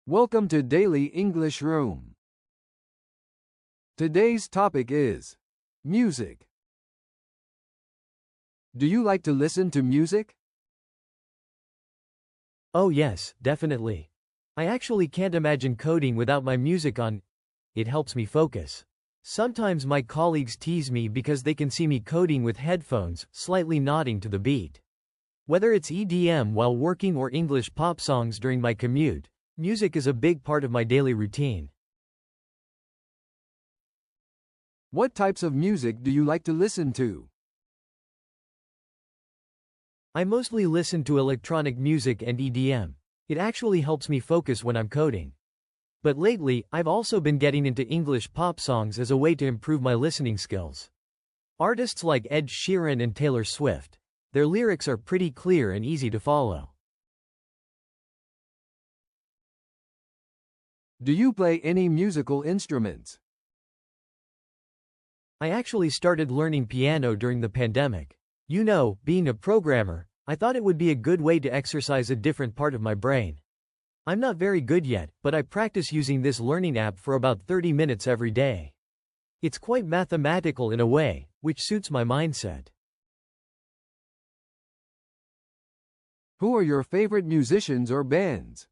Welcome to Daily English Room. Today's topic is music. Do you like to listen to music? Oh yes, definitely. I actually can't imagine coding without my music on. It helps me focus. Sometimes my colleagues tease me because they can see me coding with headphones, slightly nodding to the beat. Whether it's EDM while working or English pop songs during my commute, music is a big part of my daily routine. What types of music do you like to listen to? I mostly listen to electronic music and EDM. It actually helps me focus when I'm coding. But lately, I've also been getting into English pop songs as a way to improve my listening skills. Artists like Ed Sheeran and Taylor Swift. Their lyrics are pretty clear and easy to follow. Do you play any musical instruments? I actually started learning piano during the pandemic. You know, being a programmer, I thought it would be a good way to exercise a different part of my brain. I'm not very good yet, but I practice using this learning app for about 30 minutes every day. It's quite mathematical in a way, which suits my mindset. Who are your favorite musicians or bands?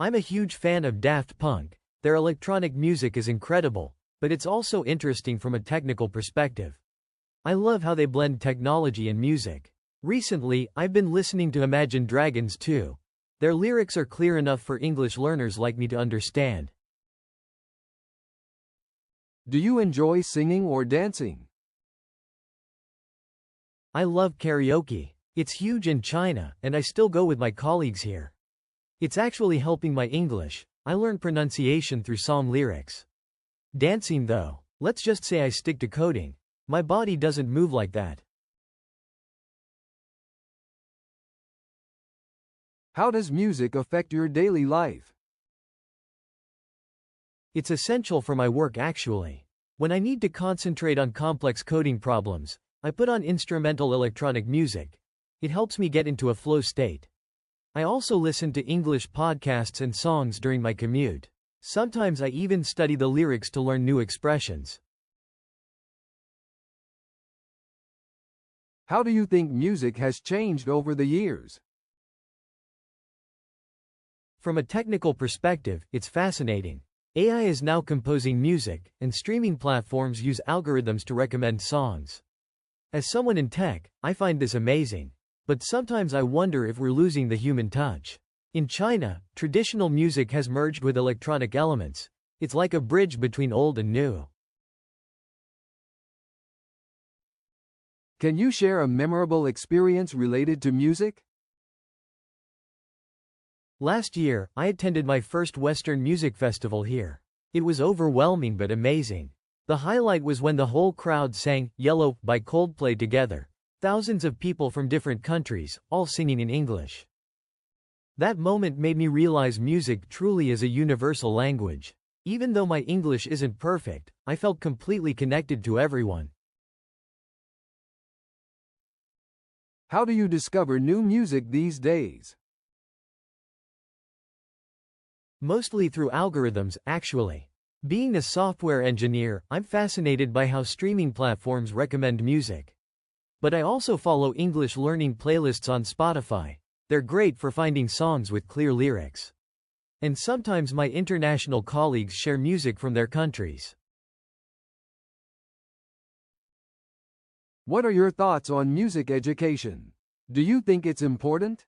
I'm a huge fan of Daft Punk. Their electronic music is incredible, but it's also interesting from a technical perspective. I love how they blend technology and music. Recently, I've been listening to Imagine Dragons too. Their lyrics are clear enough for English learners like me to understand. Do you enjoy singing or dancing? I love karaoke. It's huge in China, and I still go with my colleagues here. It's actually helping my English. I learn pronunciation through song lyrics. Dancing though, let's just say I stick to coding. My body doesn't move like that. How does music affect your daily life? It's essential for my work actually. When I need to concentrate on complex coding problems, I put on instrumental electronic music. It helps me get into a flow state. I also listen to English podcasts and songs during my commute. Sometimes I even study the lyrics to learn new expressions. How do you think music has changed over the years? From a technical perspective, it's fascinating. AI is now composing music, and streaming platforms use algorithms to recommend songs. As someone in tech, I find this amazing. But sometimes I wonder if we're losing the human touch. In China, traditional music has merged with electronic elements. It's like a bridge between old and new. Can you share a memorable experience related to music? Last year, I attended my first Western music festival here. It was overwhelming but amazing. The highlight was when the whole crowd sang "Yellow" by Coldplay together. Thousands of people from different countries, all singing in English. That moment made me realize music truly is a universal language. Even though my English isn't perfect, I felt completely connected to everyone. How do you discover new music these days? Mostly through algorithms, actually. Being a software engineer, I'm fascinated by how streaming platforms recommend music. But I also follow English learning playlists on Spotify. They're great for finding songs with clear lyrics. And sometimes my international colleagues share music from their countries. What are your thoughts on music education? Do you think it's important?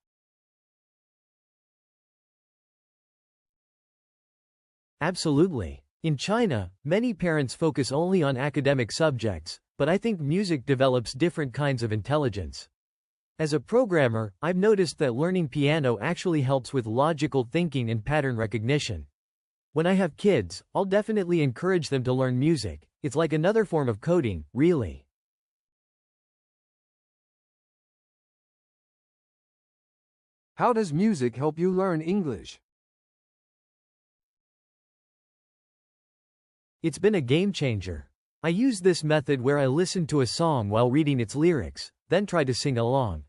Absolutely. In China, many parents focus only on academic subjects, but I think music develops different kinds of intelligence. As a programmer, I've noticed that learning piano actually helps with logical thinking and pattern recognition. When I have kids, I'll definitely encourage them to learn music. It's like another form of coding, really. How does music help you learn English? It's been a game changer. I use this method where I listen to a song while reading its lyrics, then try to sing along.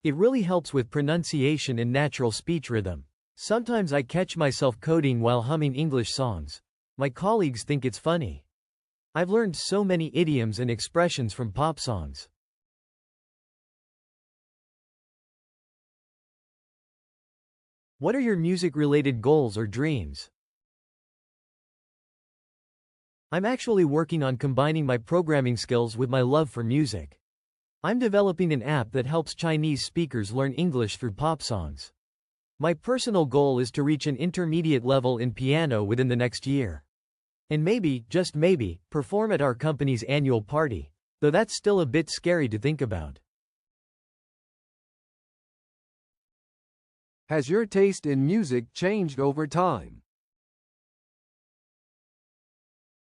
It really helps with pronunciation and natural speech rhythm. Sometimes I catch myself coding while humming English songs. My colleagues think it's funny. I've learned so many idioms and expressions from pop songs. What are your music-related goals or dreams? I'm actually working on combining my programming skills with my love for music. I'm developing an app that helps Chinese speakers learn English through pop songs. My personal goal is to reach an intermediate level in piano within the next year. And maybe, just maybe, perform at our company's annual party, though that's still a bit scary to think about. Has your taste in music changed over time?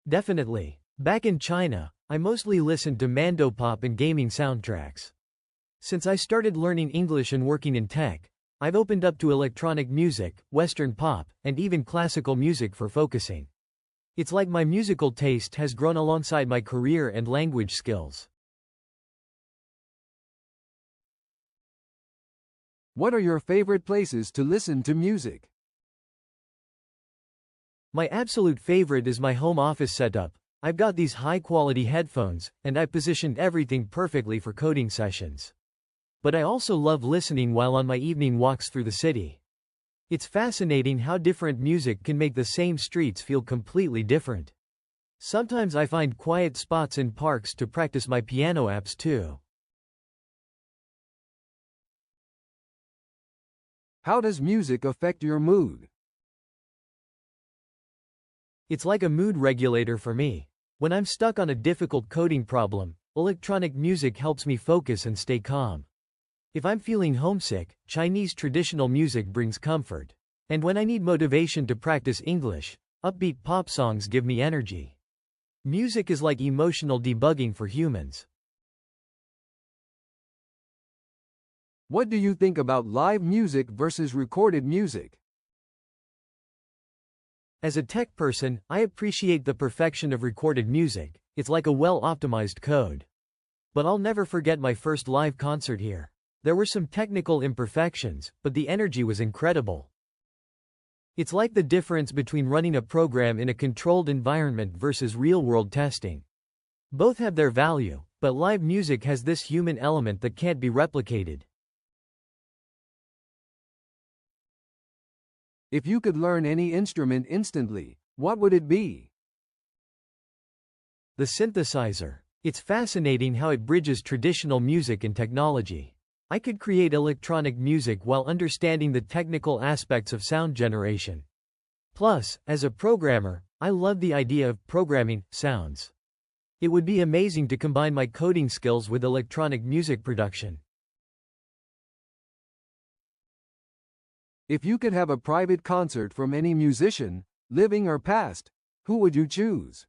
Definitely. Back in China, I mostly listened to mandopop and gaming soundtracks. Since I started learning English and working in tech, I've opened up to electronic music, Western pop, and even classical music for focusing. It's like my musical taste has grown alongside my career and language skills. What are your favorite places to listen to music? My absolute favorite is my home office setup. I've got these high-quality headphones, and I positioned everything perfectly for coding sessions. But I also love listening while on my evening walks through the city. It's fascinating how different music can make the same streets feel completely different. Sometimes I find quiet spots in parks to practice my piano apps too. How does music affect your mood? It's like a mood regulator for me. When I'm stuck on a difficult coding problem, electronic music helps me focus and stay calm. If I'm feeling homesick, Chinese traditional music brings comfort. And when I need motivation to practice English, upbeat pop songs give me energy. Music is like emotional debugging for humans. What do you think about live music versus recorded music? As a tech person, I appreciate the perfection of recorded music. It's like a well-optimized code. But I'll never forget my first live concert here. There were some technical imperfections, but the energy was incredible. It's like the difference between running a program in a controlled environment versus real-world testing. Both have their value, but live music has this human element that can't be replicated. If you could learn any instrument instantly, what would it be? The synthesizer. It's fascinating how it bridges traditional music and technology. I could create electronic music while understanding the technical aspects of sound generation. Plus, as a programmer, I love the idea of programming sounds. It would be amazing to combine my coding skills with electronic music production. If you could have a private concert from any musician, living or past, who would you choose?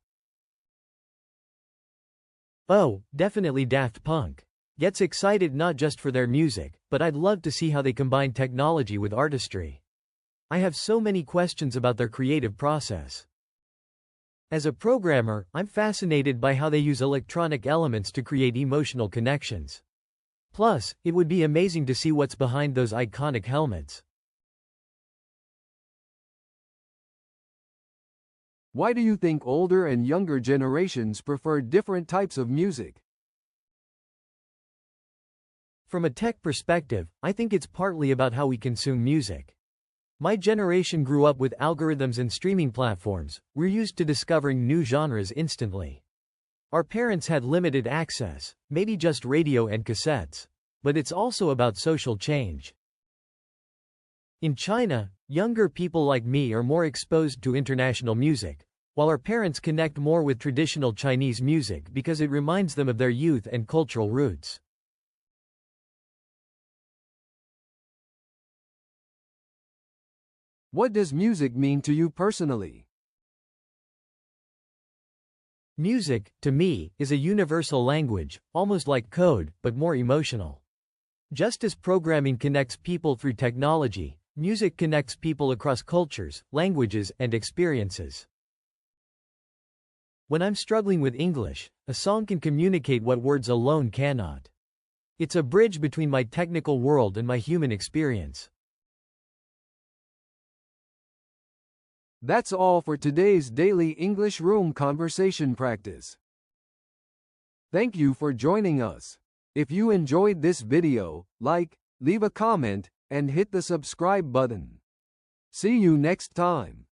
Oh, definitely Daft Punk. Gets excited not just for their music, but I'd love to see how they combine technology with artistry. I have so many questions about their creative process. As a programmer, I'm fascinated by how they use electronic elements to create emotional connections. Plus, it would be amazing to see what's behind those iconic helmets. Why do you think older and younger generations prefer different types of music? From a tech perspective, I think it's partly about how we consume music. My generation grew up with algorithms and streaming platforms. We're used to discovering new genres instantly. Our parents had limited access, maybe just radio and cassettes. But it's also about social change. In China, younger people like me are more exposed to international music, while our parents connect more with traditional Chinese music because it reminds them of their youth and cultural roots. What does music mean to you personally? Music, to me, is a universal language, almost like code, but more emotional. Just as programming connects people through technology, music connects people across cultures, languages, and experiences. When I'm struggling with English, a song can communicate what words alone cannot. It's a bridge between my technical world and my human experience. That's all for today's daily English room conversation practice. Thank you for joining us. If you enjoyed this video, like, leave a comment, and hit the subscribe button. See you next time.